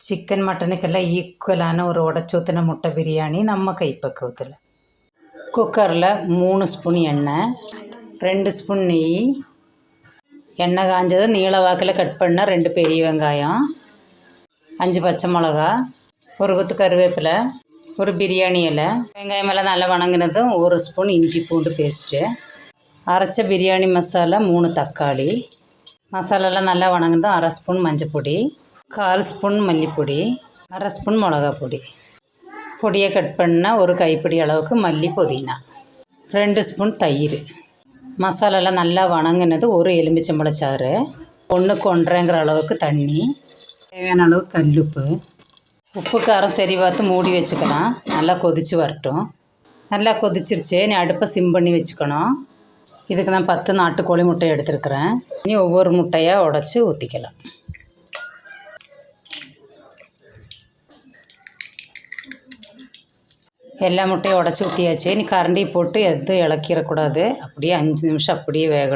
Chicken மட்டனுக்கெல்லாம் ஈக்குவலான ஒரு உடச்சூத்தின முட்டை பிரியாணி நம்ம கைப்பக்குவத்தில். குக்கரில் 3 ஸ்பூன் எண்ணெய், 2 ஸ்பூன் நெய், எண்ணெய் காஞ்சது நீள வாக்கில் கட் பண்ண 2 பெரிய வெங்காயம், 5 பச்சை மிளகா, ஒரு கொத்து கருவேப்பிலை, ஒரு பிரியாணி இலை. வெங்காயம் எல்லாம் நல்லா வணங்கினதும் 1 ஸ்பூன் இஞ்சி பூண்டு பேஸ்ட்டு, அரைச்ச பிரியாணி மசாலா, 3 தக்காளி. மசாலாலாம் நல்லா வணங்கினதும் 1/2 ஸ்பூன் மஞ்சள் பொடி, 1/4 ஸ்பூன் மல்லிப்பொடி, 1/2 ஸ்பூன் மிளகா பொடி, பொடியை கட் பண்ண ஒரு கைப்பிடி அளவுக்கு மல்லி புதினா, 2 ஸ்பூன் தயிர். மசாலாலாம் நல்லா வணங்கினது ஒரு எலுமிச்சம்பழச்சாறு, 1க்கு 1.5ங்கிற அளவுக்கு தண்ணி, தேவையான அளவு கல்லுப்பு. உப்பு காரம் சரி பார்த்து மூடி வச்சுக்கலாம். நல்லா கொதித்து வரட்டும். நல்லா கொதிச்சிருச்சு. நீ அடுப்பை சிம் பண்ணி வச்சுக்கணும். இதுக்கு நான் 10 நாட்டுக்கோழி முட்டை எடுத்துருக்குறேன். இனி ஒவ்வொரு முட்டையாக உடச்சி ஊற்றிக்கலாம். எல்லா முட்டையும் உடச்சி ஊற்றியாச்சு. நீ கரண்டி போட்டு எதுவும் இளக்கிடக்கூடாது. அப்படியே 5 நிமிஷம் அப்படியே வேகட்டும்.